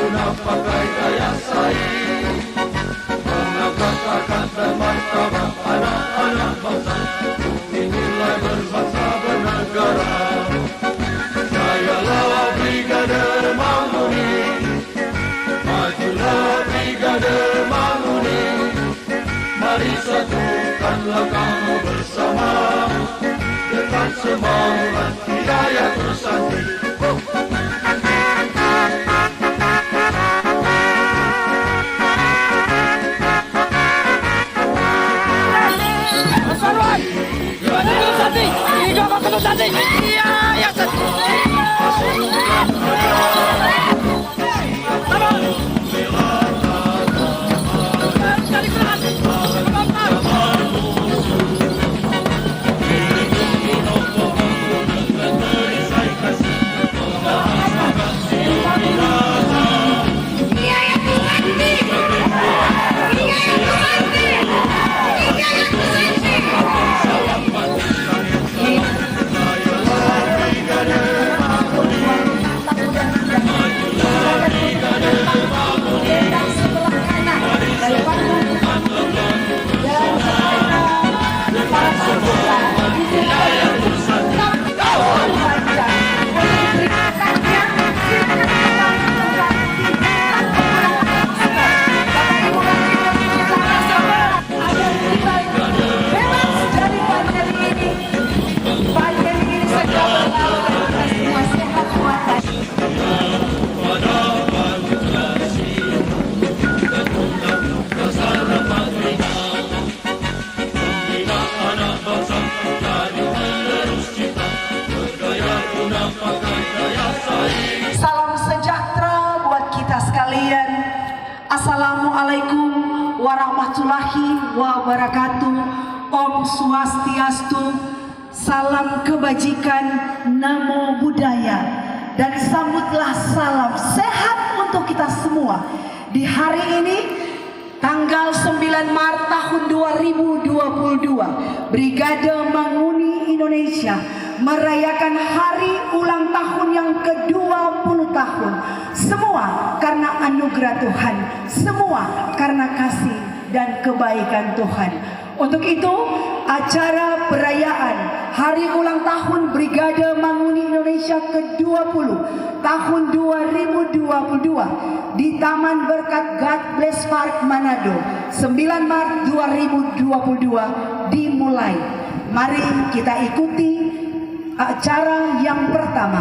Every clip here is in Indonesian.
guna pakai daya saing, mengangkat harkat dan martabat anak-anak bangsa, bukti nilai berbangsa bernegara. Jayalah Brigade Manguni, majulah Brigade Manguni, mari satukanlah kamu bersama, dengan semangat hidayah Nursanti. Salam sejahtera buat kita sekalian. Assalamualaikum warahmatullahi wabarakatuh. Om Swastiastu. Salam kebajikan, Namo Buddhaya. Dan sambutlah salam sehat untuk kita semua di hari ini, tanggal 9 Maret tahun 2022. Brigade Manguni Indonesia merayakan hari ulang tahun yang ke-20 tahun. Semua karena anugerah Tuhan, semua karena kasih dan kebaikan Tuhan. Untuk itu, acara perayaan hari ulang tahun Brigade Manguni Indonesia ke-20 tahun 2022 di Taman Berkat God Bless Park Manado 9 Maret 2022 dimulai. Mari kita ikuti acara yang pertama,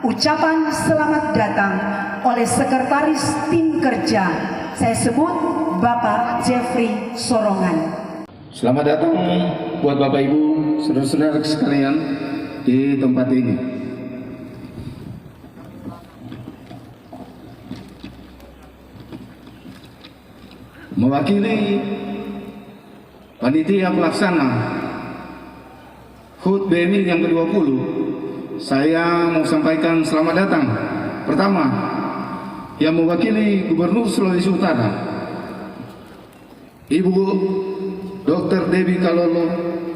ucapan selamat datang oleh Sekretaris Tim Kerja. Saya sebut Bapak Jeffrey Sorongan. Selamat datang buat Bapak Ibu, saudara-saudara sekalian di tempat ini. Mewakili panitia pelaksana HUT BMI yang ke-20, saya mau sampaikan selamat datang. Pertama, yang mewakili Gubernur Sulawesi Utara, Ibu Dr. Dewi Kalolo,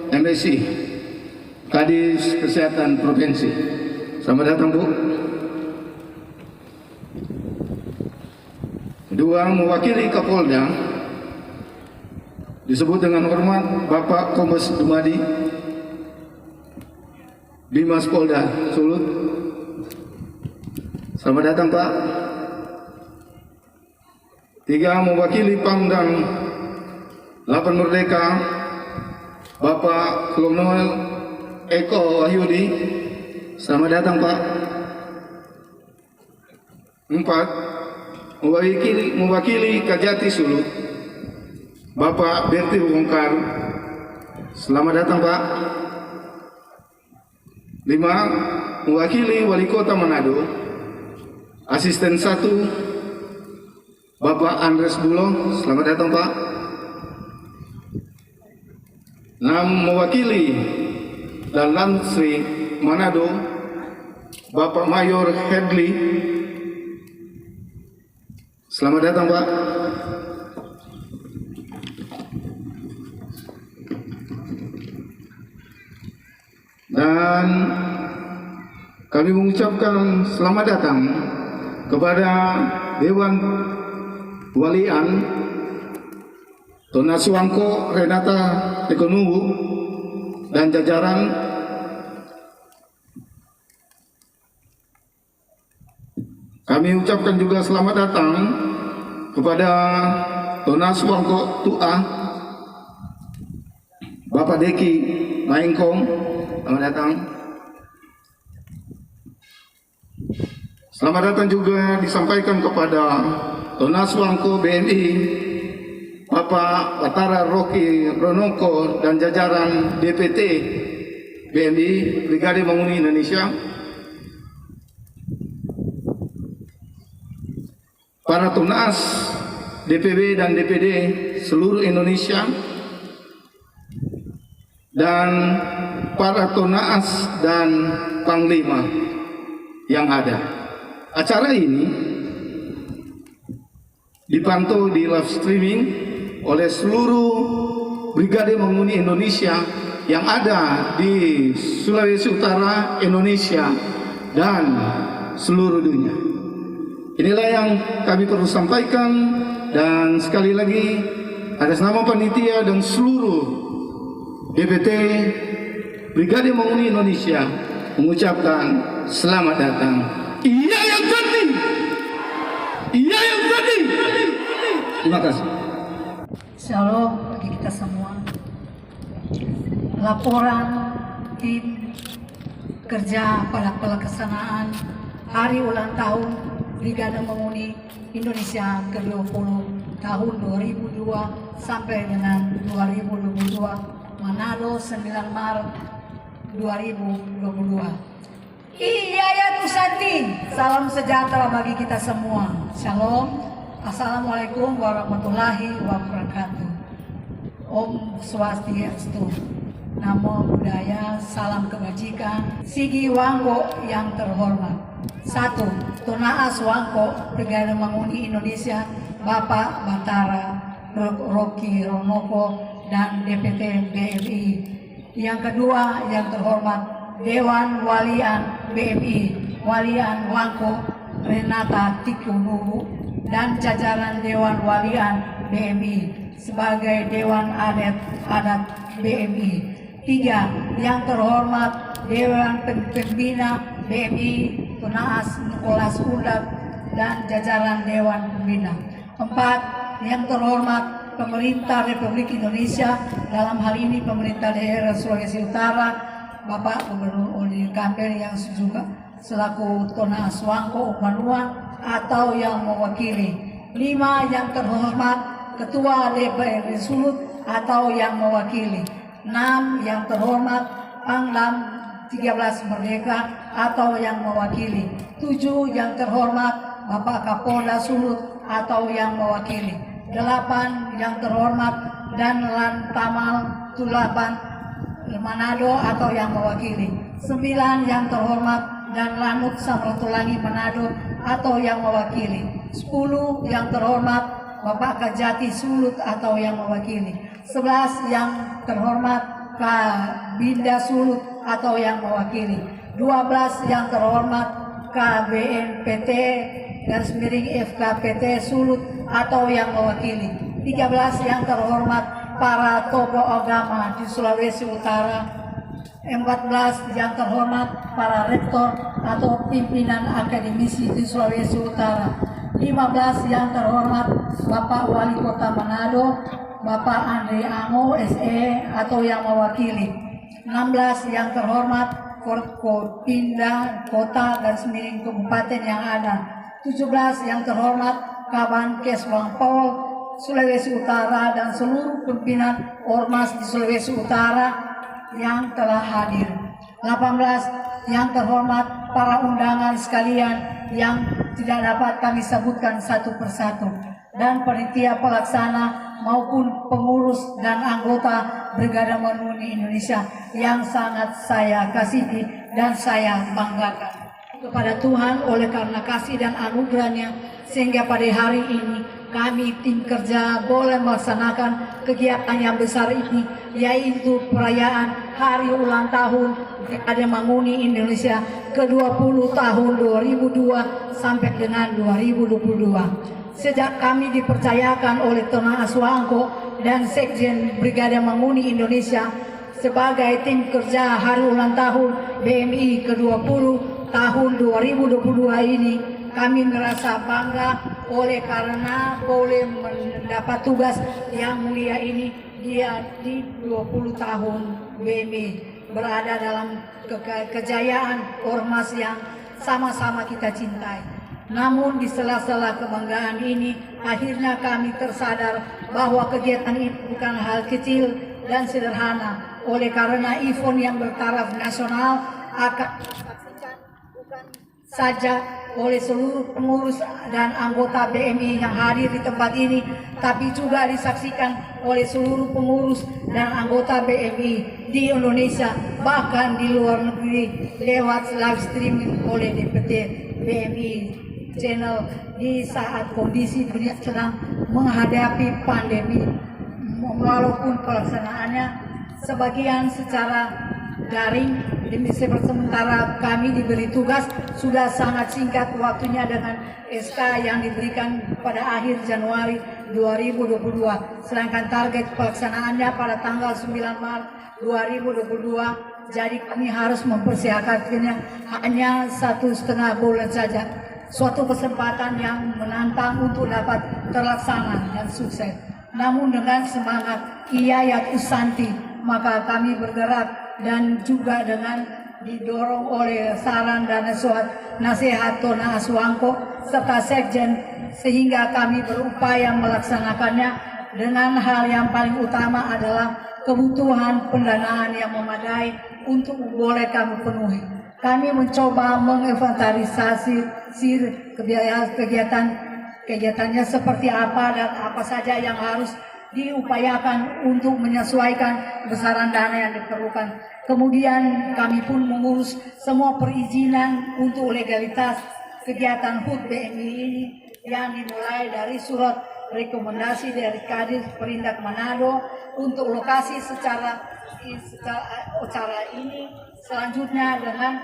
MSI, Kadis Kesehatan Provinsi. Selamat datang, Bu. Kedua, mewakili Kapolda, disebut dengan hormat Bapak Kombes Dumadi, Bimas Polda Sulut. Selamat datang, Pak. Tiga, mewakili Pangdam 8 Merdeka, Bapak Kolonel Eko Wahyudi. Selamat datang, Pak. 4, mewakili Kajati Sulut, Bapak Berti Wongkar. Selamat datang, Pak. 5, mewakili Wali Kota Manado, Asisten 1, Bapak Andres Bulo. Selamat datang, Pak. 6, mewakili Danlan Sri Manado, Bapak Mayor Hedli. Selamat datang, Pak. Dan kami mengucapkan selamat datang kepada Dewan Walian Tona Suwangko Renata Tekonuwu dan jajaran kami ucapkan juga selamat datang kepada Tona Suwangko Tua Bapak Deki Maengkong, selamat datang. Selamat datang juga disampaikan kepada Tona Suwangko BMI Bapak Batara Rocky Ronoko dan jajaran DPT BMI Brigade Manguni Indonesia, para Tunas DPB dan DPD seluruh Indonesia, dan para Tunas dan Panglima yang ada. Acara ini dipantau di live streaming oleh seluruh Brigade Manguni Indonesia yang ada di Sulawesi Utara, Indonesia, dan seluruh dunia. Inilah yang kami perlu sampaikan, dan sekali lagi atas nama panitia dan seluruh DPT Brigade Manguni Indonesia mengucapkan selamat datang. Iya yang cantik, iya yang cantik. Terima kasih. Shalom bagi kita semua. Laporan tim kerja pada pelaksanaan Hari Ulang Tahun Brigade Manguni Indonesia ke-20 tahun 2002 sampai dengan 2022, Manado 9 Maret 2022. Iya ya Tusanti, salam sejahtera bagi kita semua. Shalom. Assalamualaikum warahmatullahi wabarakatuh. Om Swastiastu, Namo Buddhaya, salam kebajikan. Sigi Wangko yang terhormat. 1. Tonaas Wangko Brigade Manguni Indonesia, Bapak Batara Rocky Ronoko dan DPT BMI. Yang kedua, yang terhormat Dewan Walian BMI, Walian Wangko Renata Tekonuwu dan jajaran Dewan Walian BMI sebagai Dewan Adat BMI. 3. Yang terhormat Dewan Pembina BMI Tunaas Nicholas Undat dan jajaran Dewan Pembina. 4. Yang terhormat Pemerintah Republik Indonesia, dalam hal ini Pemerintah Daerah Sulawesi Utara, Bapak Gubernur Oli Kamber yang juga selaku Tonaas Wangko Umanua atau yang mewakili. 5. Yang terhormat Ketua DPRD Sulut atau yang mewakili. 6. Yang terhormat Pangdam 13 Merdeka atau yang mewakili. 7. Yang terhormat Bapak Kapolda Sulut atau yang mewakili. 8. Yang terhormat dan Lantamal Tulapan Manado atau yang mewakili. 9. Yang terhormat dan Lanut Samratulangi Manado atau yang mewakili. 10. Yang terhormat Bapak Kajati Sulut atau yang mewakili. 11. Yang terhormat Kabinda Sulut atau yang mewakili. 12. Yang terhormat KBNPT garis miring FKPT Sulut atau yang mewakili. 13. Yang terhormat para tokoh agama di Sulawesi Utara. 14. Yang terhormat para rektor atau pimpinan akademisi di Sulawesi Utara. 15. Yang terhormat Bapak Wali Kota Manado, Bapak Andre Ango SE atau yang mewakili. 16. Yang terhormat Forkopimda Kota garis miring Kabupaten yang ada. 17. Yang terhormat Kabankes Wangpol Sulawesi Utara dan seluruh pimpinan ormas di Sulawesi Utara yang telah hadir. 18. Yang terhormat para undangan sekalian yang tidak dapat kami sebutkan satu persatu, dan panitia pelaksana maupun pengurus dan anggota Brigade Manguni Indonesia yang sangat saya kasihi dan saya banggakan. Kepada Tuhan oleh karena kasih dan anugerahnya sehingga pada hari ini kami tim kerja boleh melaksanakan kegiatan yang besar ini, yaitu perayaan Hari Ulang Tahun Brigade Manguni Indonesia ke-20 tahun 2002 sampai dengan 2022. Sejak kami dipercayakan oleh Tona Aswangko dan Sekjen Brigade Manguni Indonesia sebagai tim kerja Hari Ulang Tahun BMI ke-20 tahun 2022 ini, kami merasa bangga oleh karena boleh mendapat tugas yang mulia ini. Dia di 20 tahun BMI berada dalam kejayaan ormas yang sama-sama kita cintai. Namun di sela-sela kebanggaan ini, akhirnya kami tersadar bahwa kegiatan itu bukan hal kecil dan sederhana. Oleh karena event yang bertaraf nasional akan disaksikan bukan saja oleh seluruh pengurus dan anggota BMI yang hadir di tempat ini, tapi juga disaksikan oleh seluruh pengurus dan anggota BMI di Indonesia, bahkan di luar negeri lewat live streaming oleh DPT BMI channel di saat kondisi dunia sedang menghadapi pandemi. Walaupun pelaksanaannya sebagian secara daring, demi sementara kami diberi tugas sudah sangat singkat waktunya dengan SK yang diberikan pada akhir Januari 2022, sedangkan target pelaksanaannya pada tanggal 9 Maret 2022. Jadi kami harus mempersiapkannya hanya 1,5 bulan saja. Suatu kesempatan yang menantang untuk dapat terlaksana dan sukses. Namun dengan semangat Iyayat Usanti, maka kami bergerak dan juga dengan didorong oleh saran dan nasihat Tona Aswangko serta Sekjen, sehingga kami berupaya melaksanakannya dengan hal yang paling utama adalah kebutuhan pendanaan yang memadai untuk boleh kami penuhi. Kami mencoba menginventarisasi kegiatannya seperti apa dan apa saja yang harus diupayakan untuk menyesuaikan besaran dana yang diperlukan. Kemudian kami pun mengurus semua perizinan untuk legalitas kegiatan HUT BMI ini yang dimulai dari surat rekomendasi dari Kadis Perindak Manado untuk lokasi secara ini, selanjutnya dengan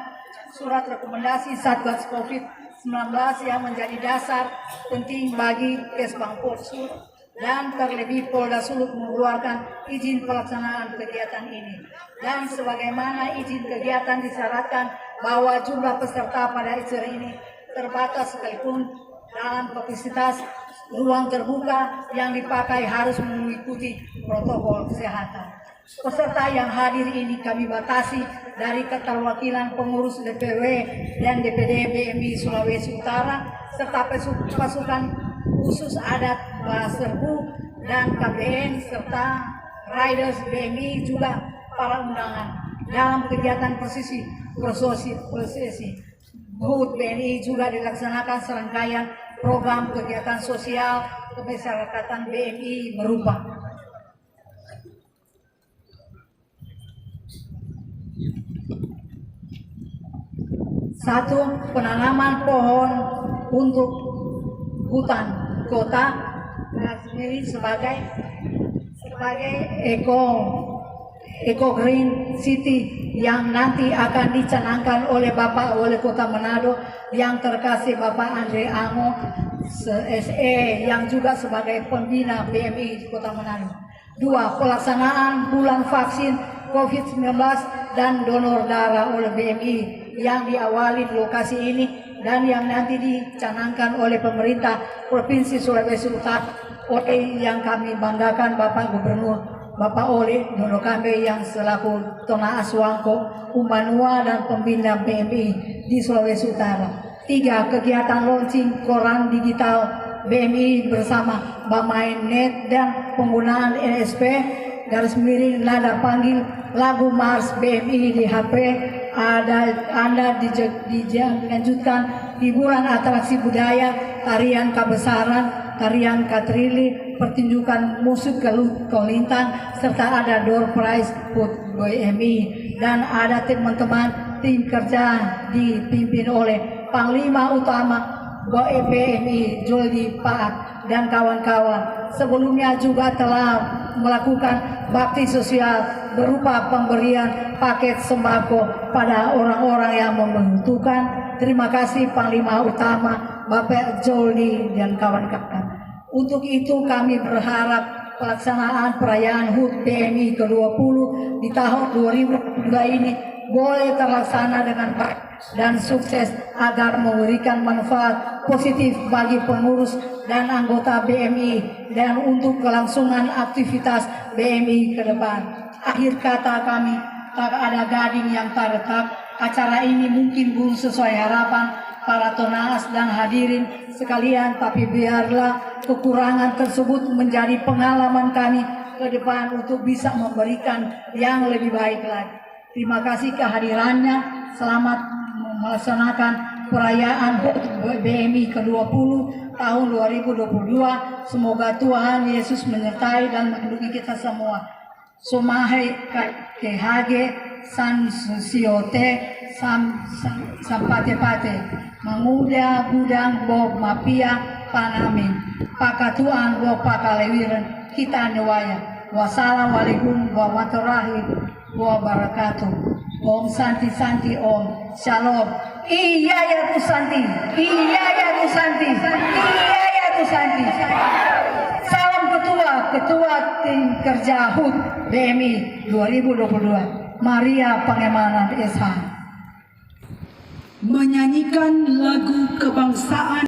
surat rekomendasi Satgas COVID-19 yang menjadi dasar penting bagi Kesbangpol Sur, dan terlebih Polda Sulut mengeluarkan izin pelaksanaan kegiatan ini. Dan sebagaimana izin kegiatan disyaratkan bahwa jumlah peserta pada acara ini terbatas, sekalipun dalam kapasitas ruang terbuka yang dipakai harus mengikuti protokol kesehatan. Peserta yang hadir ini kami batasi dari keterwakilan pengurus DPW dan DPD BMI Sulawesi Utara serta pasukan khusus adat Baserbu dan KBN serta Riders BMI, juga para undangan. Dalam kegiatan prosesi HUT BMI juga dilaksanakan serangkaian program kegiatan sosial kemasyarakatan BMI berupa satu, penanaman pohon untuk hutan kota sendiri sebagai Eco Green City yang nanti akan dicanangkan oleh Bapak Wali Kota Manado yang terkasih Bapak Andre Ango SE yang juga sebagai pembina BMI di Kota Manado. Dua, pelaksanaan bulan vaksin COVID-19 dan donor darah oleh BMI yang diawali di lokasi ini dan yang nanti dicanangkan oleh pemerintah Provinsi Sulawesi Utara oleh yang kami banggakan Bapak Gubernur Bapak Oli Dono Kambe yang selaku Tona Aswangko, Umanua dan pembina BMI di Sulawesi Utara. Tiga, kegiatan launching koran digital BMI bersama Bamainet dan penggunaan NSP garis miring nada panggil lagu Mars BMI di HP. Anda dilanjutkan hiburan atraksi budaya, tarian kabesaran, tarian katrili, pertunjukan musik kolintang, serta ada door prize HUT BMI. Dan ada teman-teman tim kerja dipimpin oleh Panglima Utama BMI Joldi Paat dan kawan-kawan sebelumnya juga telah melakukan bakti sosial berupa pemberian paket sembako pada orang-orang yang membutuhkan. Terima kasih Panglima Utama Bapak Joldi dan kawan-kawan. Untuk itu kami berharap pelaksanaan perayaan HUT BMI ke-20 di tahun 2022 ini boleh terlaksana dengan baik dan sukses agar memberikan manfaat positif bagi pengurus dan anggota BMI dan untuk kelangsungan aktivitas BMI ke depan. Akhir kata kami, tak ada gading yang tak retak. Acara ini mungkin belum sesuai harapan para tonaas dan hadirin sekalian, tapi biarlah kekurangan tersebut menjadi pengalaman kami ke depan untuk bisa memberikan yang lebih baik lagi. Terima kasih kehadirannya. Selamat melaksanakan perayaan BMI ke-20 tahun 2022. Semoga Tuhan Yesus menyertai dan melindungi kita semua. Somahe kehage san susiote sampate-pate manguda budang bo mapia panamin pakatuan bo pakalewiran kita newaya. Wassalamualaikum warahmatullahi wabarakatuh. Om Santi Santi Om Shalom. Iya ya Tu Santi. Iya ya Tu Santi. Iya ya Tu Santi. Salam Ketua Tim Kerja HUT BMI 2022. Maria Pangemanan SH. Menyanyikan lagu kebangsaan.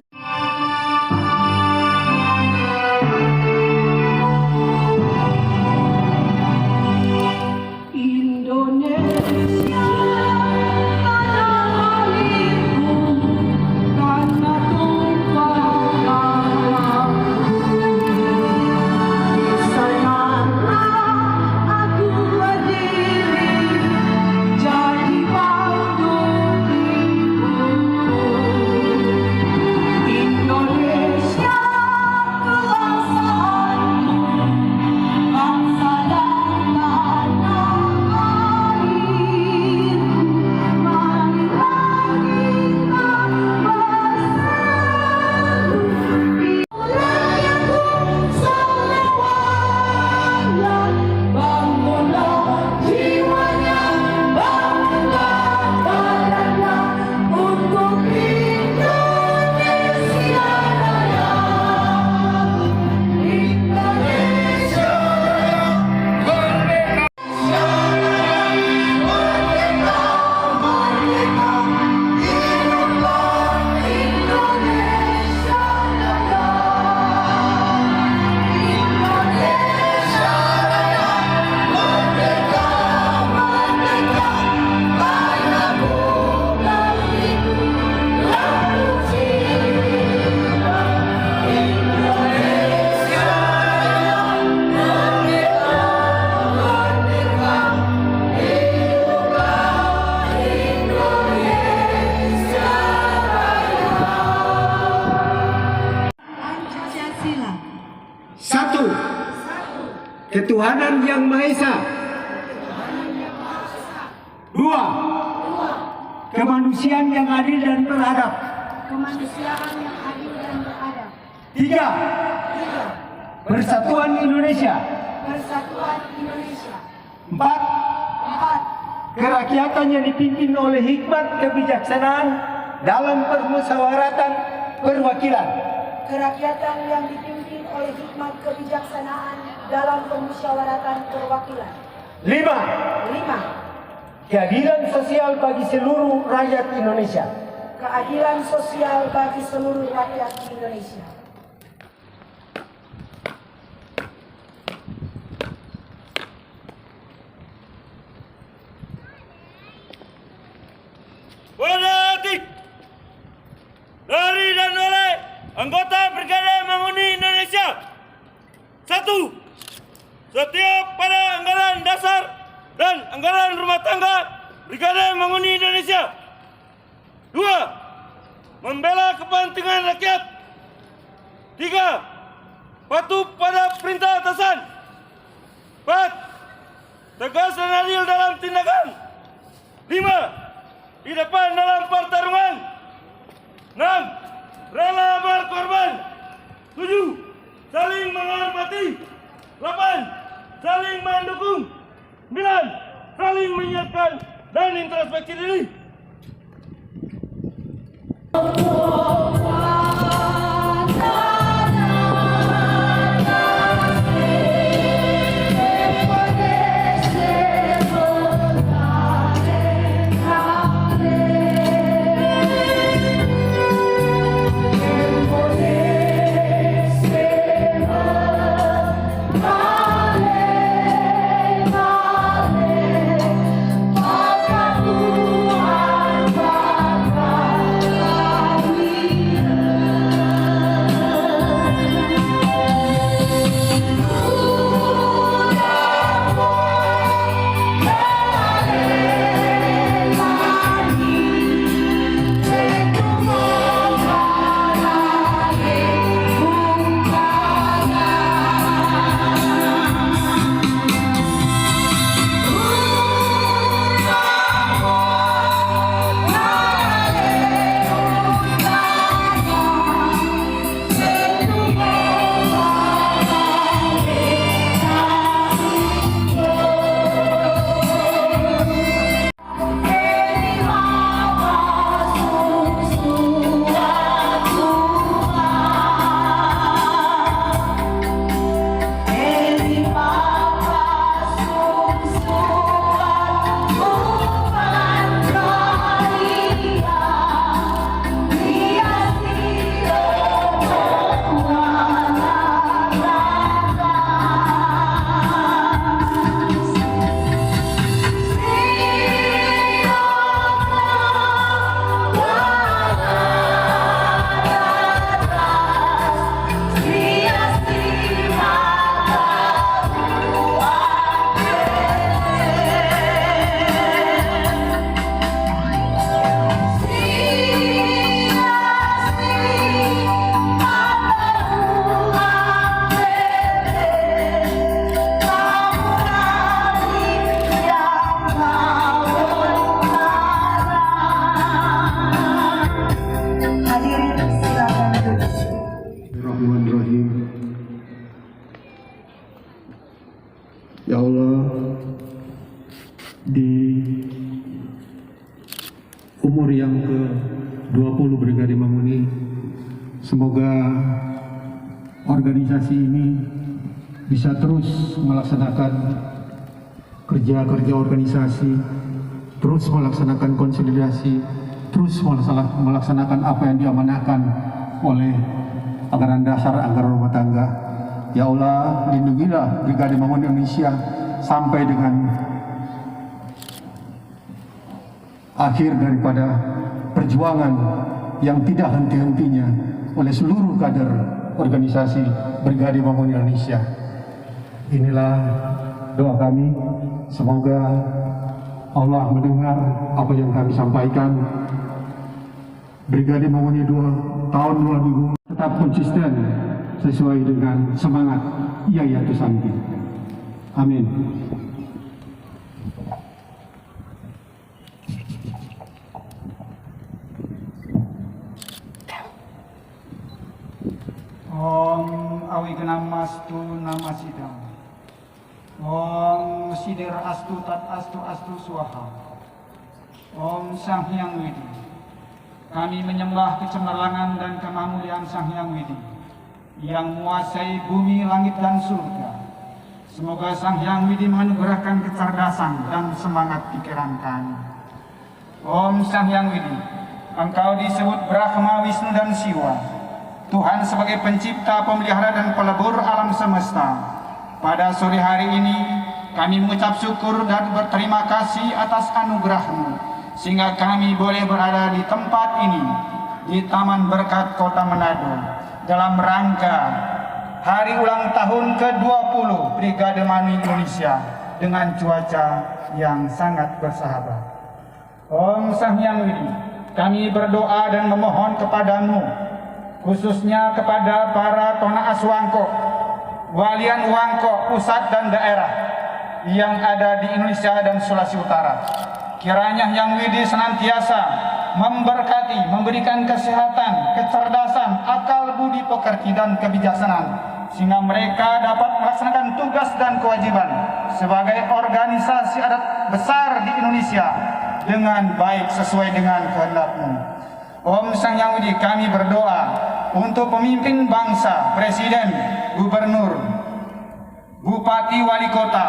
Satu, ketuhanan yang Maha Esa. Dua, kemanusiaan yang adil dan beradab. Tiga, persatuan Indonesia. Empat, kerakyatan yang dipimpin oleh hikmat kebijaksanaan dalam permusyawaratan perwakilan. Kerakyatan yang dipimpin oleh hikmat kebijaksanaan dalam permusyawaratan perwakilan. Lima, keadilan sosial bagi seluruh rakyat Indonesia. Keadilan sosial bagi seluruh rakyat Indonesia. Berarti dari dan oleh anggota Brigade Manguni Indonesia. Satu, setiap pada anggaran dasar dan anggaran rumah tangga Brigade Manguni Indonesia. Dua, membela kepentingan rakyat. Tiga, patuh pada perintah atasan. Empat, tegas dan adil dalam tindakan. Lima, di depan dalam pertarungan. 6. rela berkorban. 7. Saling menghormati. 8. Saling mendukung. 9. Saling mengingatkan dan introspeksi diri. Ya Allah, di umur yang ke-20 Brigade Mamuni, semoga organisasi ini bisa terus melaksanakan kerja-kerja organisasi, terus melaksanakan konsolidasi, terus melaksanakan apa yang diamanahkan oleh anggaran dasar, anggaran rumah tangga. Ya Allah, lindungilah Brigade Mamuni Indonesia sampai dengan akhir daripada perjuangan yang tidak henti-hentinya oleh seluruh kader organisasi Brigade Mamuni Indonesia. Inilah doa kami, semoga Allah mendengar apa yang kami sampaikan. Brigade Mamuni 2 tahun 2000 tetap konsisten sesuai dengan semangat Yayatus Santi. Amin. Om awigenam mastu namasidam. Om sidir astu tat astu astu swaha. Om Sang Hyang Widi. Kami menyembah kecemerlangan dan kemamuliaan Sang Hyang Widi yang menguasai bumi, langit, dan surga. Semoga Sang Hyang Widi menganugerahkan kecerdasan dan semangat pikiran kami. Om Sang Hyang Widi, Engkau disebut Brahma, Wisnu, dan Siwa, Tuhan sebagai pencipta, pemelihara, dan pelebur alam semesta. Pada sore hari ini, kami mengucap syukur dan berterima kasih atas anugerah-Mu, sehingga kami boleh berada di tempat ini, di Taman Berkat Kota Manado, dalam rangka hari ulang tahun ke-20 Brigade Mamuni Indonesia dengan cuaca yang sangat bersahabat. Om Sang Hyang Widi, kami berdoa dan memohon kepadamu, khususnya kepada para Tonaas Wangkok, Walian Wangkok pusat dan daerah yang ada di Indonesia dan Sulawesi Utara. Kiranya Hyang Widi senantiasa memberkati, memberikan kesehatan, kecerdasan, akal budi pekerti dan kebijaksanaan, sehingga mereka dapat melaksanakan tugas dan kewajiban sebagai organisasi adat besar di Indonesia dengan baik sesuai dengan kehendak-Mu. Om Sang Hyang Widi, kami berdoa untuk pemimpin bangsa, presiden, gubernur, bupati, wali kota,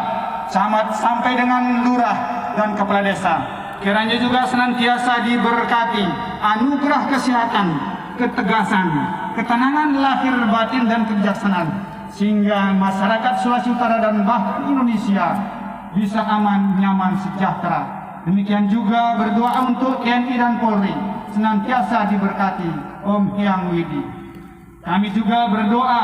camat sampai dengan lurah dan kepala desa. Kiranya juga senantiasa diberkati anugerah kesehatan, ketegasan, ketenangan lahir batin dan kebijaksanaan, sehingga masyarakat Sulawesi Utara dan bahkan Indonesia bisa aman, nyaman, sejahtera. Demikian juga berdoa untuk TNI dan Polri senantiasa diberkati. Om Hyang Widi. Kami juga berdoa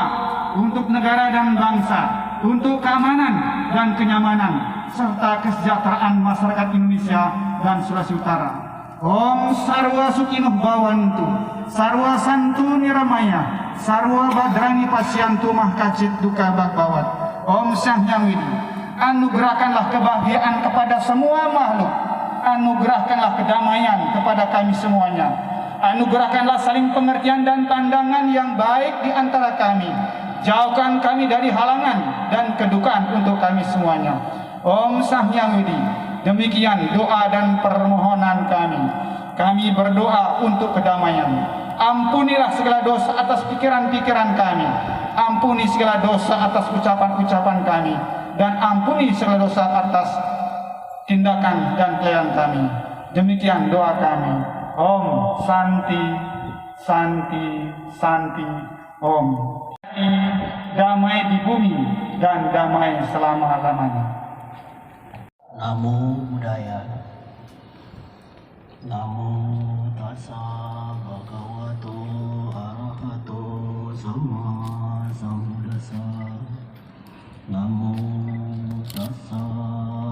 untuk negara dan bangsa, untuk keamanan dan kenyamanan serta kesejahteraan masyarakat Indonesia dan Sulawesi Utara. Om Sarwa Sukinuh Bawantu, Sarwa Santu Niramaya, Sarwa Badrani Pasyantu Mahkacit Duka Bagbawat. Om Sang Hyang Widi, anugerahkanlah kebahagiaan kepada semua makhluk, anugerahkanlah kedamaian kepada kami semuanya, anugerahkanlah saling pengertian dan pandangan yang baik di antara kami. Jauhkan kami dari halangan dan kedukaan untuk kami semuanya. Om Sang Hyang Widi. Demikian doa dan permohonan kami. Kami berdoa untuk kedamaian. Ampunilah segala dosa atas pikiran-pikiran kami. Ampuni segala dosa atas ucapan-ucapan kami. Dan ampuni segala dosa atas tindakan dan kelayan kami. Demikian doa kami. Om Santi, Santi, Santi. Om. Damai di bumi dan damai selama-lamanya. Namo Buddhaya. Namo Tassa Bhagavato Arahato Sama Sambuddhassa. Namo Tassa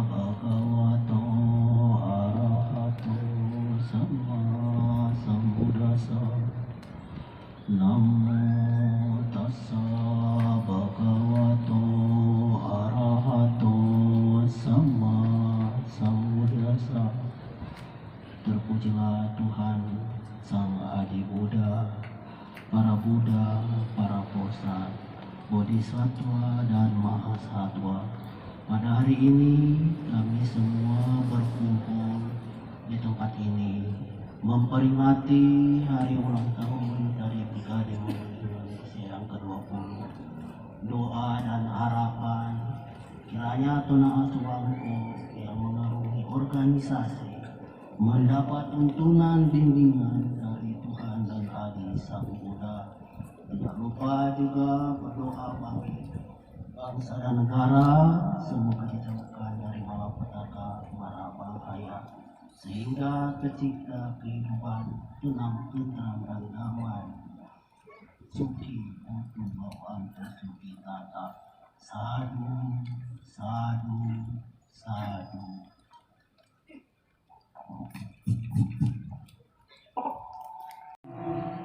Bhagavato Arahato Sama Sambuddhassa. Namo Tassa Bhagavato Arahato Sama Sambuddhassa. Terpujilah Tuhan Sang Adi Buddha, para Buddha, para Posat, Bodhisattva dan Mahasatwa. Pada hari ini kami semua berkumpul di tempat ini memperingati hari ulang tahun dari Brigade Marinir Indonesia yang ke-20. Doa dan harapan kiranya Tuna Asuwangko yang mengarungi organisasi mendapat tuntunan bimbingan dari Tuhan dan Adi Sang Buddha. Tidak lupa juga berdoa bagi bangsa dan negara, semoga dijauhkan dari malapetaka, mara bahaya, sehingga tercipta kehidupan tenang, tentram dan damai. Suci untuk bawaan tersuci tata. Sadu, sadu, sadu.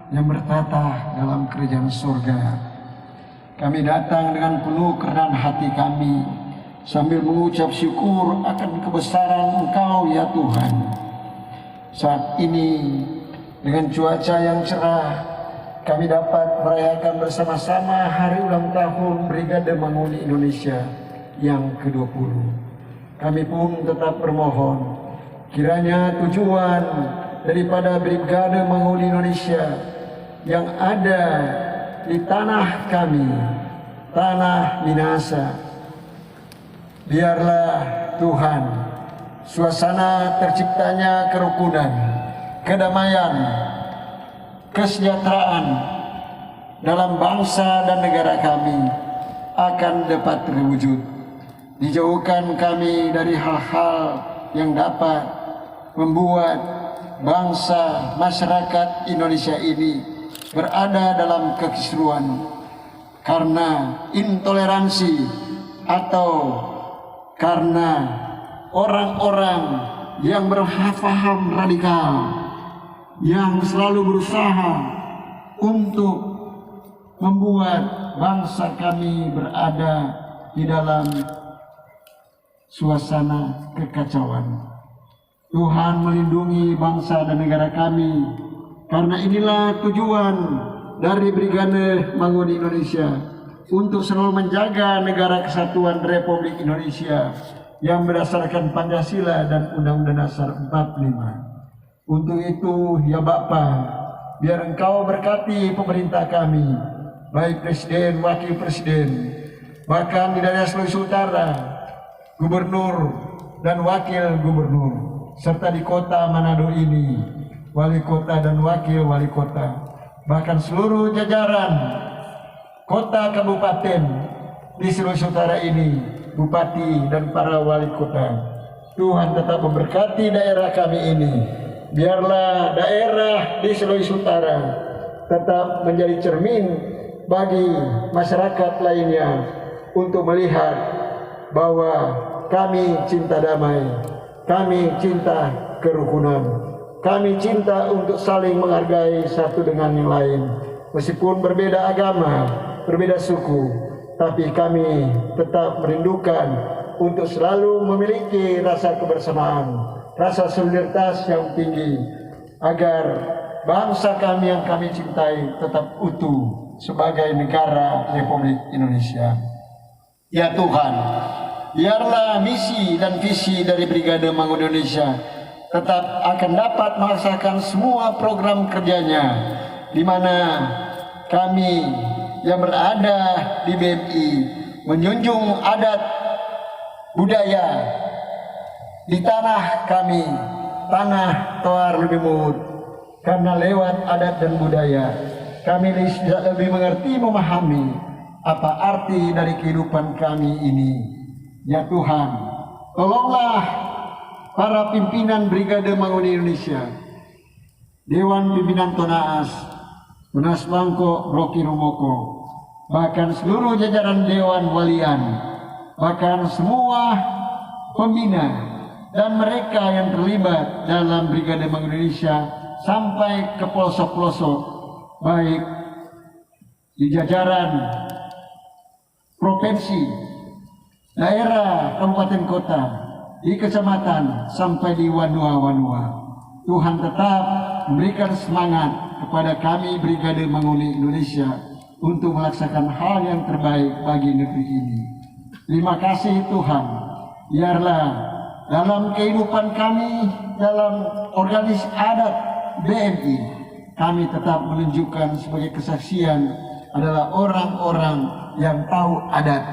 Yang bertata dalam kerajaan surga, kami datang dengan penuh kerendahan hati kami sambil mengucap syukur akan kebesaran Engkau ya Tuhan. Saat ini dengan cuaca yang cerah, kami dapat merayakan bersama-sama hari ulang tahun Brigade Manguli Indonesia yang ke-20. Kami pun tetap bermohon kiranya tujuan daripada Brigade Manguli Indonesia yang ada di tanah kami, tanah Minahasa, biarlah Tuhan suasana terciptanya kerukunan, kedamaian, kesejahteraan dalam bangsa dan negara kami akan dapat terwujud. Dijauhkan kami dari hal-hal yang dapat membuat bangsa masyarakat Indonesia ini berada dalam kekisruan karena intoleransi atau karena orang-orang yang berpaham radikal yang selalu berusaha untuk membuat bangsa kami berada di dalam suasana kekacauan. Tuhan melindungi bangsa dan negara kami, karena inilah tujuan dari Brigade Manguni Indonesia, untuk selalu menjaga negara kesatuan Republik Indonesia yang berdasarkan Pancasila dan Undang-Undang Dasar 45. Untuk itu, ya Bapa, biar Engkau berkati pemerintah kami, baik Presiden, Wakil Presiden, bahkan di daerah Sulawesi Utara, Gubernur dan Wakil Gubernur, serta di kota Manado ini, Wali Kota dan Wakil Wali Kota, bahkan seluruh jajaran kota kabupaten di Sulawesi Utara ini, Bupati dan para Wali Kota. Tuhan tetap memberkati daerah kami ini. Biarlah daerah di Sulawesi Utara tetap menjadi cermin bagi masyarakat lainnya untuk melihat bahwa kami cinta damai, kami cinta kerukunan, kami cinta untuk saling menghargai satu dengan yang lain. Meskipun berbeda agama, berbeda suku, tapi kami tetap merindukan untuk selalu memiliki rasa kebersamaan, rasa solidaritas yang tinggi, agar bangsa kami yang kami cintai tetap utuh sebagai negara Republik Indonesia. Ya Tuhan, biarlah misi dan visi dari Brigade Manguni Indonesia tetap akan dapat melaksanakan semua program kerjanya, di mana kami yang berada di BMI menjunjung adat budaya di tanah kami, tanah Toar Lebimut, karena lewat adat dan budaya kami bisa lebih mengerti, memahami apa arti dari kehidupan kami ini. Ya Tuhan, tolonglah para pimpinan Brigade Manguni Indonesia, Dewan Pimpinan Tonaas, Tunas Bangko Rocky Rumoko, bahkan seluruh jajaran Dewan Walian, bahkan semua pembina dan mereka yang terlibat dalam Brigade Manguni Indonesia sampai ke pelosok-pelosok, baik di jajaran provinsi, daerah, kabupaten, kota, di kecamatan, sampai di wanua-wanua. Tuhan tetap memberikan semangat kepada kami Brigade Manguni Indonesia untuk melaksanakan hal yang terbaik bagi negeri ini. Terima kasih Tuhan. Biarlah dalam kehidupan kami, dalam organisasi adat BMI, kami tetap menunjukkan sebagai kesaksian adalah orang-orang yang tahu adat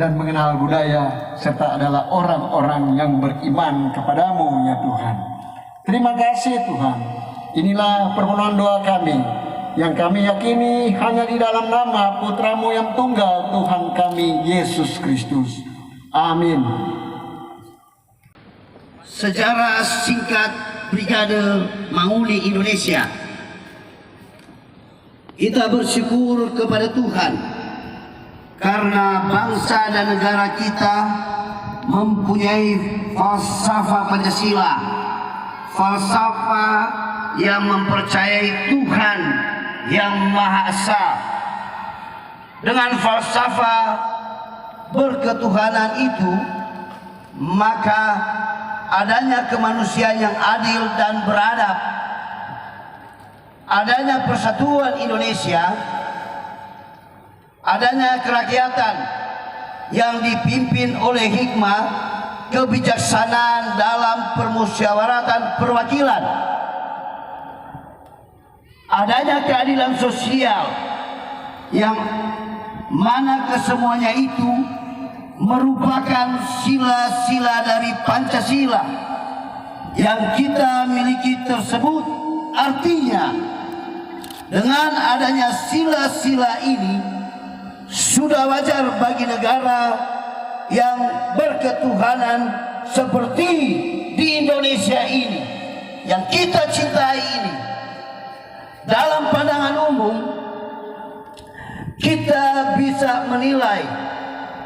dan mengenal budaya, serta adalah orang-orang yang beriman kepadamu ya Tuhan. Terima kasih Tuhan. Inilah permohonan doa kami yang kami yakini hanya di dalam nama Putramu yang tunggal, Tuhan kami Yesus Kristus. Amin. Sejarah singkat Brigade Manguni Indonesia. Kita bersyukur kepada Tuhan karena bangsa dan negara kita mempunyai falsafah Pancasila, falsafah yang mempercayai Tuhan yang Maha Esa. Dengan falsafah berketuhanan itu, maka adanya kemanusiaan yang adil dan beradab, adanya persatuan Indonesia, adanya kerakyatan yang dipimpin oleh hikmah, kebijaksanaan dalam permusyawaratan perwakilan, adanya keadilan sosial yang mana kesemuanya itu merupakan sila-sila dari Pancasila yang kita miliki tersebut. Artinya dengan adanya sila-sila ini sudah wajar bagi negara yang berketuhanan seperti di Indonesia ini yang kita cintai ini. Dalam pandangan umum kita bisa menilai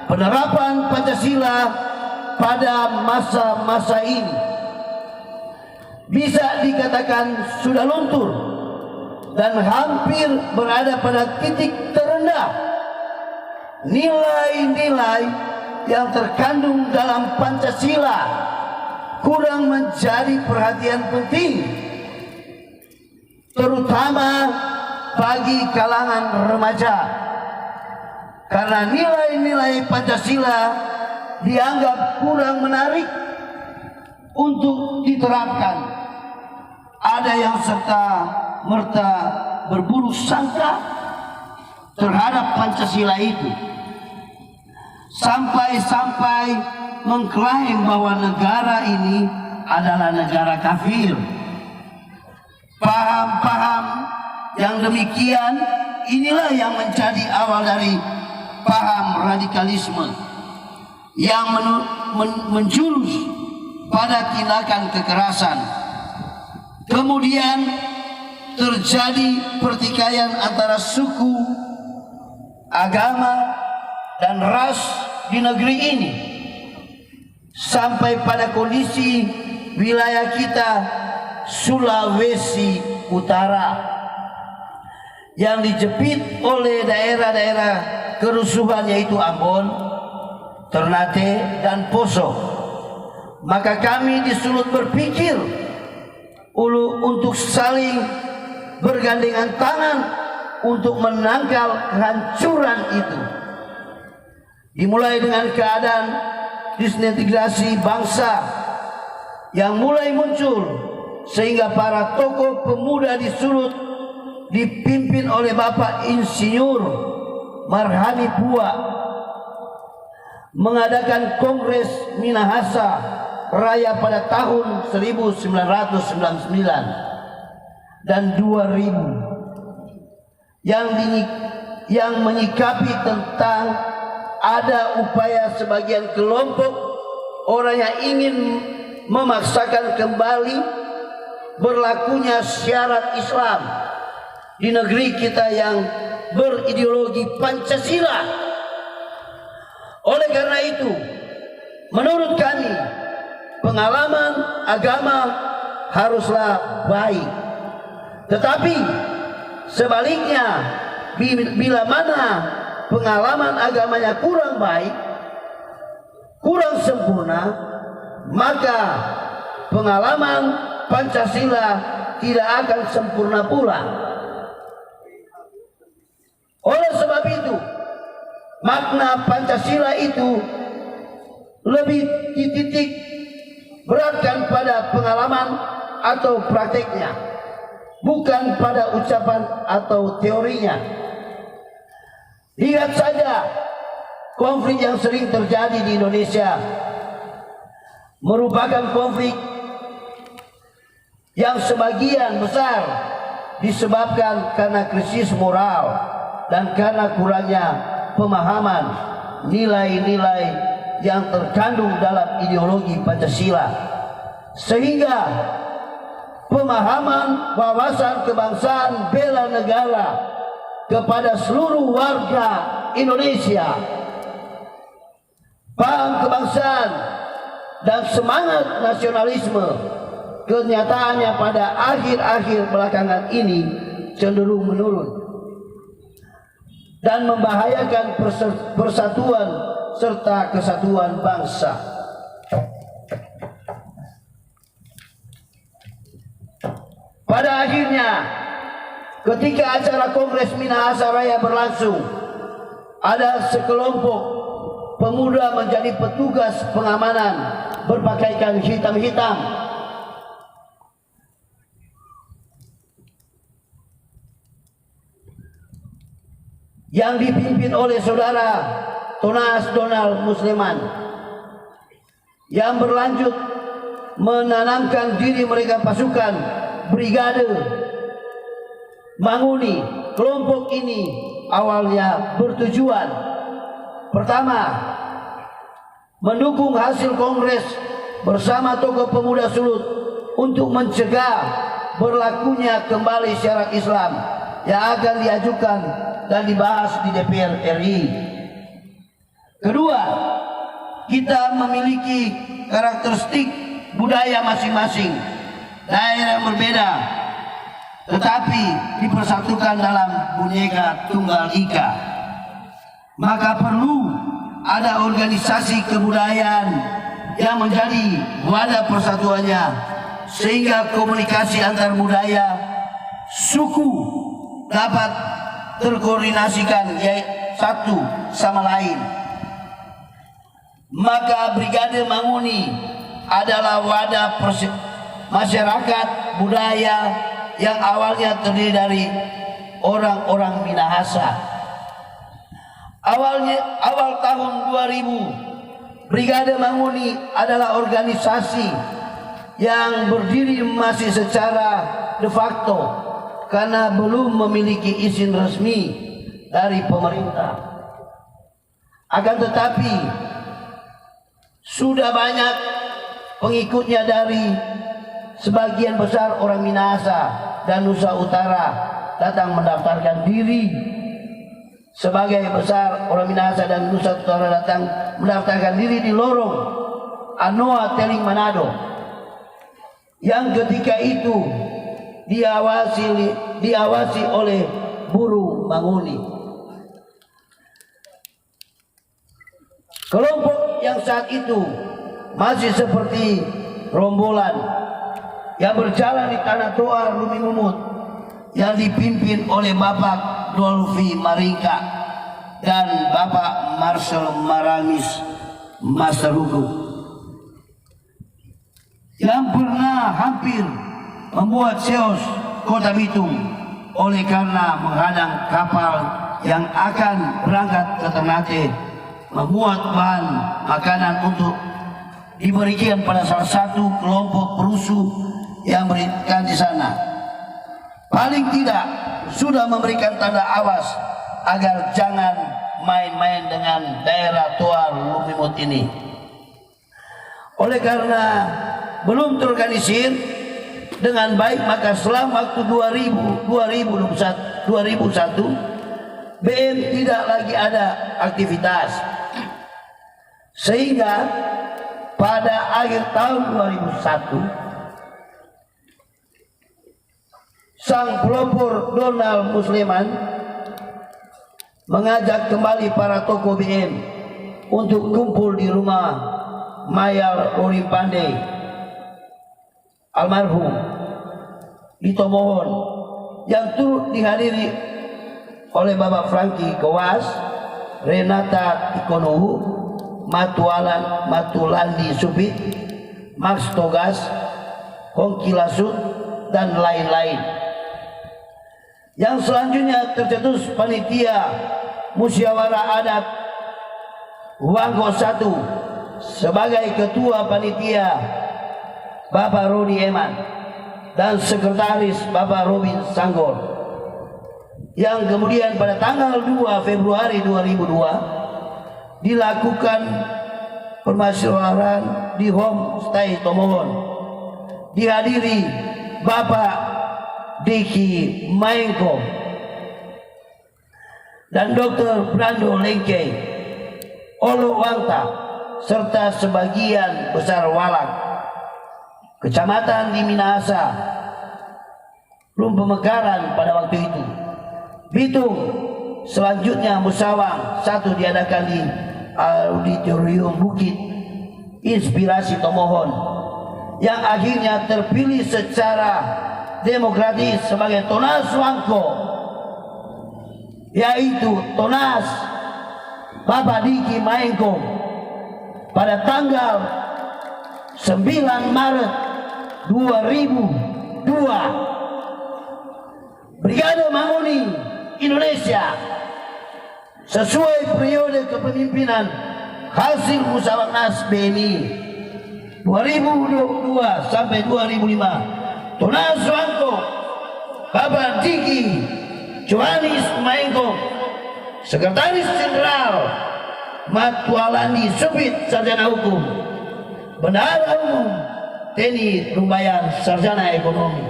penerapan Pancasila pada masa-masa ini bisa dikatakan sudah luntur dan hampir berada pada titik terendah. Nilai-nilai yang terkandung dalam Pancasila kurang menjadi perhatian penting, terutama bagi kalangan remaja, karena nilai-nilai Pancasila dianggap kurang menarik untuk diterapkan. Ada yang serta merta berburuk sangka terhadap Pancasila itu, sampai-sampai mengklaim bahwa negara ini adalah negara kafir. Paham-paham yang demikian inilah yang menjadi awal dari paham radikalisme yang menjurus pada tindakan kekerasan. Kemudian terjadi pertikaian antara suku, agama, dan ras di negeri ini, sampai pada kondisi wilayah kita Sulawesi Utara yang dijepit oleh daerah-daerah kerusuhan, yaitu Ambon, Ternate, dan Poso. Maka kami disuruh berpikir untuk saling bergandengan tangan untuk menangkal kehancuran itu. Dimulai dengan keadaan disintegrasi bangsa yang mulai muncul, sehingga para tokoh pemuda di Sulut dipimpin oleh Bapak Insinyur Marhani Bua mengadakan Kongres Minahasa Raya pada tahun 1999 dan 2000 yang menyikapi tentang ada upaya sebagian kelompok orang yang ingin memaksakan kembali berlakunya syarat Islam di negeri kita yang berideologi Pancasila. Oleh karena itu, menurut kami, pengalaman agama haruslah baik. Tetapi sebaliknya, bila mana pengalaman agamanya kurang baik, kurang sempurna, maka pengalaman Pancasila tidak akan sempurna pula. Oleh sebab itu, makna Pancasila itu lebih dititik beratkan pada pengalaman atau prakteknya, bukan pada ucapan atau teorinya. Lihat saja konflik yang sering terjadi di Indonesia merupakan konflik yang sebagian besar disebabkan karena krisis moral dan karena kurangnya pemahaman nilai-nilai yang terkandung dalam ideologi Pancasila, sehingga pemahaman wawasan kebangsaan bela negara kepada seluruh warga Indonesia, paham kebangsaan dan semangat nasionalisme, kenyataannya pada akhir-akhir belakangan ini cenderung menurun dan membahayakan persatuan serta kesatuan bangsa. Pada akhirnya, ketika acara Kongres Minahasa Raya berlangsung, ada sekelompok pemuda menjadi petugas pengamanan berpakaian hitam-hitam. Yang dipimpin oleh saudara Tonas Donald Musliman, yang berlanjut menanamkan diri mereka pasukan Brigade Manguni. Kelompok ini awalnya bertujuan pertama, mendukung hasil kongres bersama tokoh pemuda Sulut untuk mencegah berlakunya kembali syarat Islam yang akan diajukan dan dibahas di DPR RI. Kedua, kita memiliki karakteristik budaya masing-masing, daerah yang berbeda, tetapi dipersatukan dalam Bhinneka Tunggal Ika. Maka perlu ada organisasi kebudayaan yang menjadi wadah persatuannya, sehingga komunikasi antar budaya, suku dapat terkoordinasikan satu sama lain. Maka Brigade Manguni adalah wadah masyarakat budaya yang awalnya terdiri dari orang-orang Minahasa. Awal tahun 2000, Brigade Manguni adalah organisasi yang berdiri masih secara de facto karena belum memiliki izin resmi dari pemerintah. Akan tetapi sudah banyak pengikutnya dari sebagian besar orang Minahasa dan Nusa Utara datang mendaftarkan diri. Sebagai besar orang Minahasa dan Nusa Utara datang mendaftarkan diri di lorong Anoa Teling Manado, yang ketika itu diawasi oleh buruh Manguni. Kelompok yang saat itu masih seperti rombolan yang berjalan di tanah Toar Lumi Mumut yang dipimpin oleh Bapak Dolfi Maringka dan Bapak Marcel Maramis Masarugu, yang pernah hampir membuat seos Kota Bitung oleh karena menghadang kapal yang akan berangkat ke Ternate memuat bahan makanan untuk diberikan pada salah satu kelompok perusuh yang berikan di sana. Paling tidak sudah memberikan tanda awas agar jangan main-main dengan daerah Toar Lumimut ini. Oleh karena belum terorganisir dengan baik, maka selama waktu 2001 BM tidak lagi ada aktivitas, sehingga pada akhir tahun 2001 sang pelopor Donald Musliman mengajak kembali para tokoh BM untuk kumpul di rumah Mayal Rolim Pandey almarhum di Tomohon, yang turut dihadiri oleh Bapak Franky Kowas, Renata Ikonohu, Matulandi Supit, Max Togas, Hongki Lasut, dan lain-lain. Yang selanjutnya tercetus panitia musyawarah adat Wanggo 1 sebagai ketua panitia Bapak Rodi Eman dan sekretaris Bapak Robin Sanggol, yang kemudian pada tanggal 2 Februari 2002 dilakukan permusyawaratan di Homestay Tomohon, dihadiri Bapak Diki Maengko dan Dr. Brando Lengke, Olo Wangta, serta sebagian besar Walak, kecamatan di Minahasa, belum pemekaran pada waktu itu. Bitung, selanjutnya musawang 1 diadakan di Auditorium Bukit Inspirasi Tomohon, yang akhirnya terpilih secara demokratis sebagai Tonas Wangko, yaitu Tonas Bapak Diki Maengko pada tanggal 9 Maret 2002. Brigade Manguni Indonesia sesuai periode kepemimpinan hasil musyawarah BMI 2022 sampai 2005. Tonas Wangko, Bapak Diki Johanis Maengko, Sekretaris Jenderal Matwalandi Supit, Sarjana Hukum, Bendahara Umum Teni Rumbayan, Sarjana Ekonomi.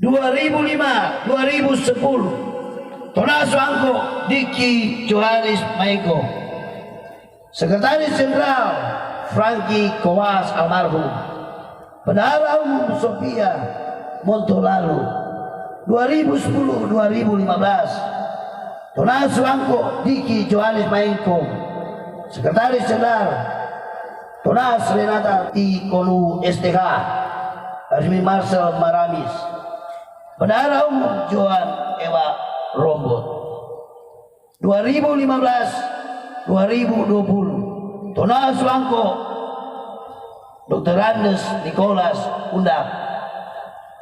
(2005) 2010 Tonas Wangko Diki Johanis Maengko, Sekretaris Jenderal Franky Kowas almarhum, Bendahara Umum Sophia Montolalu. 2010-2015 Tunas Wangko Diki Johannes Maengko, Sekretaris Jenderal Tunas Renata Tikolu STH, Resmi Marcel Maramis, Bendahara Umum Johan Ewa Rombot. 2015-2020 Tunas Wangko Dr. Andes Nicholas Undak,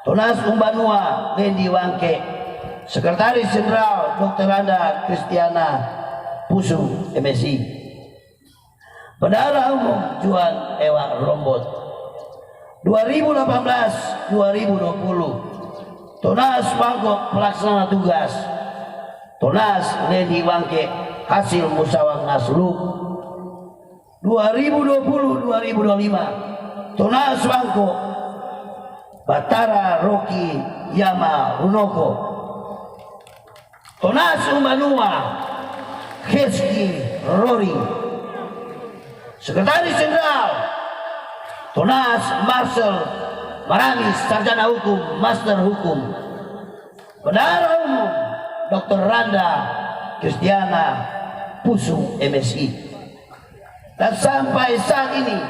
Tunas Umbanua Lendi Wangke, Sekretaris Jenderal Dr. Anda Kristiana Pusu MSI, Bendahara Umum Johan Ewa Rombot. 2018-2020 Tunas Wangko Pelaksana Tugas Tunas Lendi Wangke hasil musyawarah Nasluk. 2020-2025 Tunas Wangko Batara Rocky Yama Runoko, Tunas Umbanua Heski Rory, Sekretaris Jenderal Tunas Marcel Maramis, Sarjana Hukum, Master Hukum, Bendahara Umum Dr. Randa Kristiana Pusu MSI. Dan sampai saat ini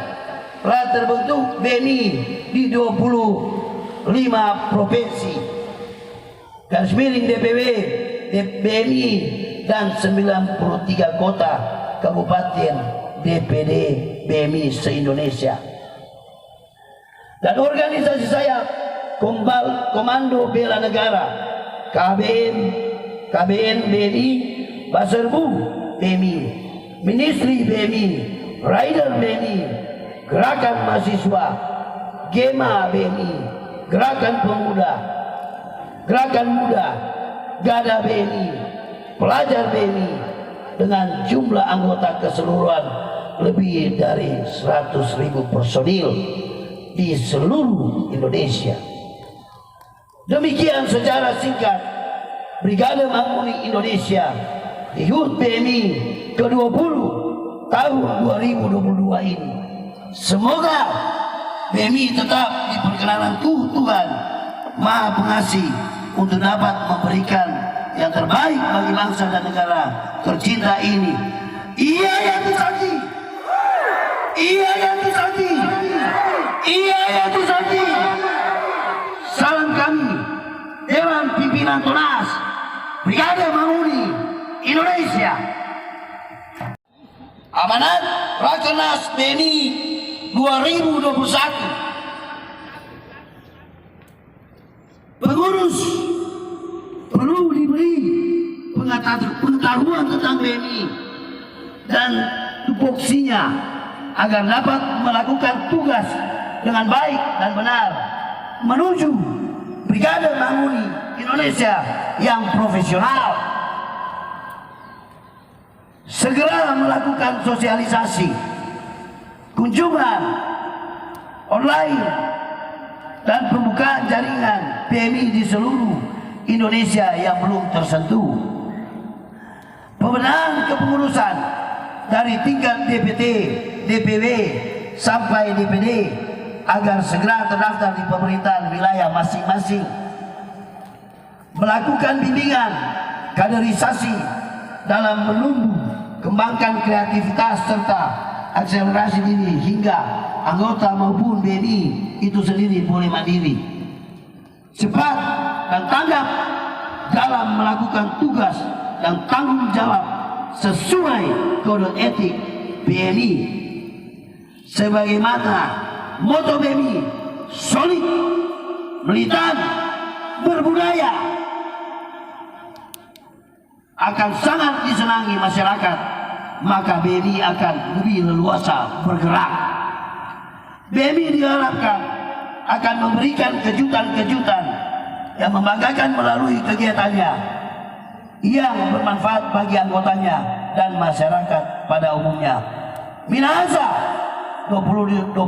telah terbentuk BNI di 25 provinsi, garis miring DPW, BNI dan 93 kota kabupaten DPD BMI se-Indonesia. Dan organisasi saya Komando Bela Negara, KBN BNI, Baserbu BMI, Ministry BMI, Rider BMI, Gerakan Mahasiswa, Gema BMI, Gerakan Pemuda, Gerakan Muda, Gada BMI, Pelajar BMI, dengan jumlah anggota keseluruhan lebih dari 100.000 personil di seluruh Indonesia. Demikian secara singkat Brigade Manguni Indonesia di HUT BMI ke-20 tahun 2022 ini. Semoga BMI tetap diperkenalan Tuhan Maha Pengasih untuk dapat memberikan yang terbaik bagi bangsa dan negara tercinta ini. Iya yang disakti, iya yang disakti, iya yang disakti. Salam kami Dewan Pimpinan Tunas Brigade Manguni Indonesia. Amanat Rakernas BNI 2021. Pengurus perlu diberi pengetahuan tentang BNI dan tupoksinya agar dapat melakukan tugas dengan baik dan benar menuju Brigade Manguni Indonesia yang profesional. Segera melakukan sosialisasi, kunjungan online dan pembukaan jaringan BMI di seluruh Indonesia yang belum tersentuh. Pembenahan kepengurusan dari tingkat DPT, DPW sampai DPD agar segera terdaftar di pemerintahan wilayah masing-masing. Melakukan bimbingan kaderisasi dalam menumbuh kembangkan kreativitas serta akselerasi diri hingga anggota maupun BNI itu sendiri boleh mandiri, cepat dan tanggap dalam melakukan tugas dan tanggung jawab sesuai kode etik BNI sebagaimana moto BNI: solid, militan, berbudaya. Akan sangat disenangi masyarakat, maka BNI akan lebih leluasa bergerak. BNI diharapkan akan memberikan kejutan-kejutan yang membanggakan melalui kegiatannya yang bermanfaat bagi anggotanya dan masyarakat pada umumnya. Minahasa 29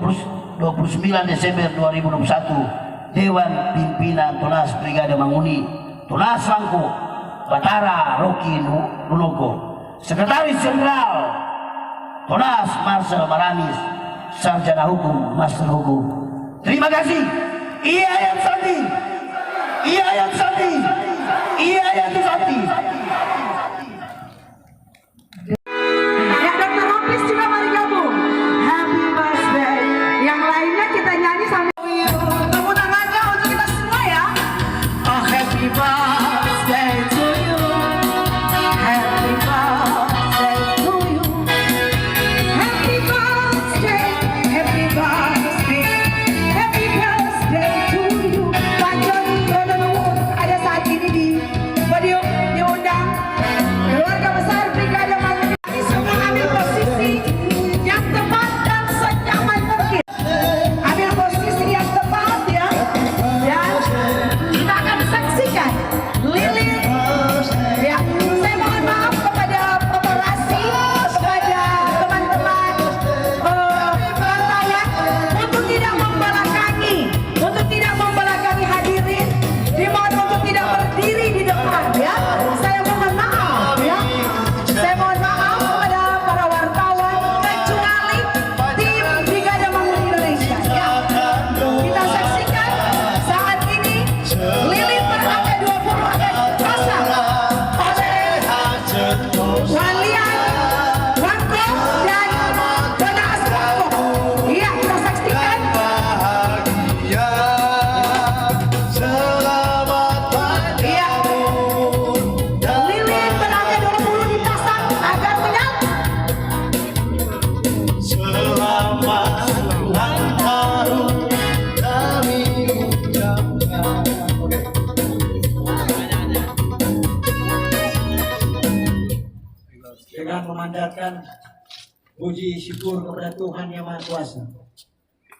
Desember 2021, Dewan Pimpinan Tunas Brigade Manguni, Tunas Wangko Batara Rocky Runoko, Sekretaris Jenderal Tunas Marcel Maramis, Sarjana Hukum, Master Hukum. Terima kasih. Iya yang sakti, iya yang sakti, iya yang disakti. memandatkan puji syukur kepada Tuhan Yang Maha Kuasa.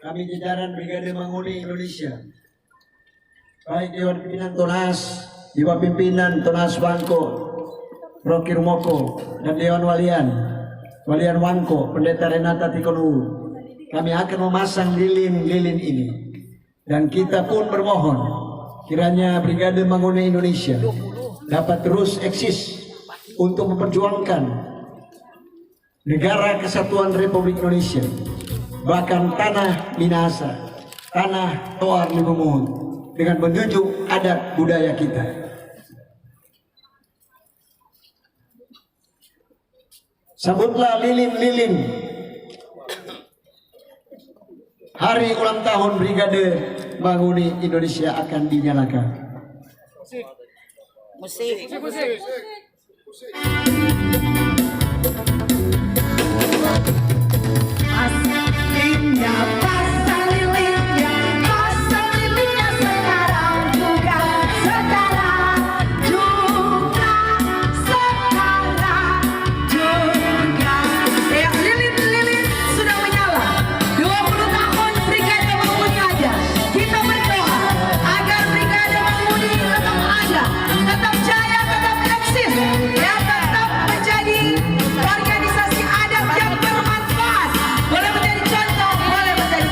Kami jajaran Brigade Manguni Indonesia, baik Dewan Pimpinan Tonas, Dewan Pimpinan Tonas Wangko, Rocky Rumoko, dan Dewan Walian Wangko, Pendeta Renata Tikonu, kami akan memasang lilin-lilin ini. Dan kita pun bermohon kiranya Brigade Manguni Indonesia dapat terus eksis untuk memperjuangkan negara kesatuan Republik Indonesia, bahkan tanah Minahasa, tanah Toar Limumun, dengan menunjuk adat budaya kita. Sambutlah lilin-lilin hari ulang tahun Brigade Manguni Indonesia akan dinyalakan. Musik. Lilinnya, pasang lilinnya, pasang lilinnya sekarang juga, sekarang juga, sekarang juga. Ya, lilin-lilin sudah menyala. 20 tahun Brigade Manguni aja. Kita berdoa agar Brigade Manguni tetap ada, tetap jaya, tetap eksis, ya, tetap menjadi organisasi adat yang bermanfaat. Boleh menjadi contoh, boleh menjadi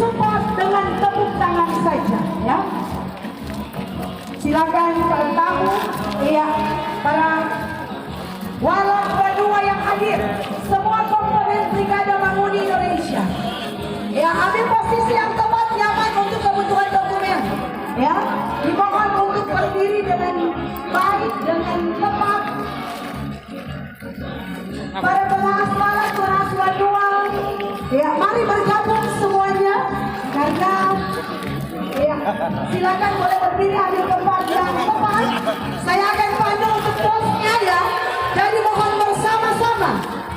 support dengan tepuk tangan saja, ya. Silakan para tamu, ya, para walau berdua yang hadir, semua komponen Brigade Manguni Indonesia. Ya, ambil posisi yang tepat, nyaman untuk kebutuhan dokumen. Ya, dimohon untuk berdiri dengan baik, dengan tepat. Para pengawas manual, ya, mari bergabung semuanya, karena ya, silakan boleh berdiri ambil tempat yang tepat. Saya akan pandu untuk posnya, ya. Jadi mohon bersama-sama,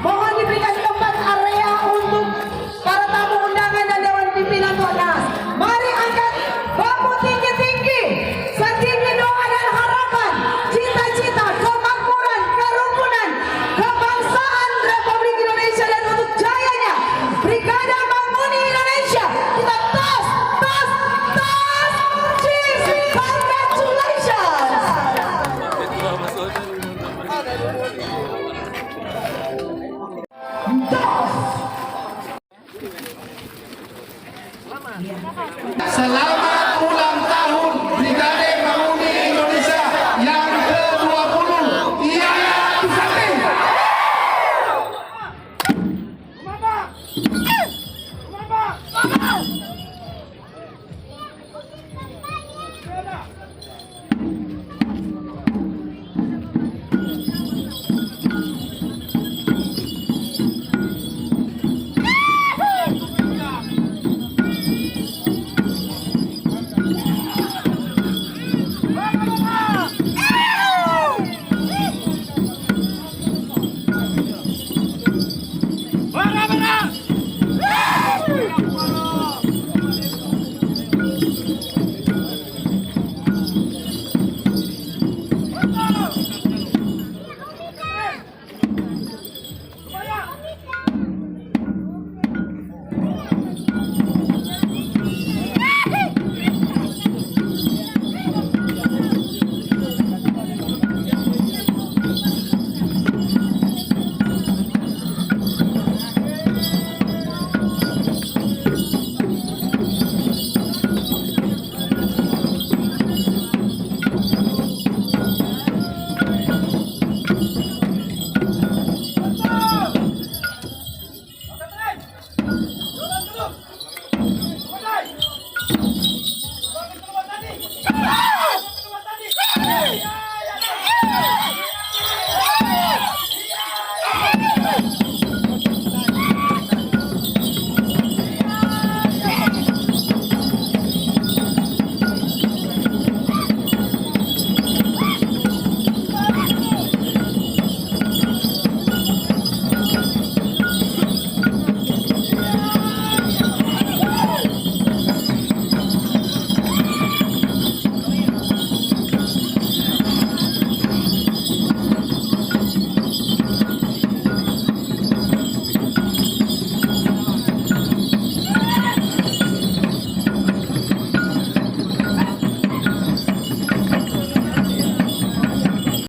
mohon diberikan tempat area untuk para tamu undangan dan Dewan Pimpinan Tuanas. Mari angkat bambu tinggi-tinggi, setinggi doa dan harapan, cita-cita, kemakmuran, kerukunan, kebangsaan Republik Indonesia dan untuk jayanya Brigade Manguni Indonesia. Kita tos, tos, tos, cheers, congratulations. Selamat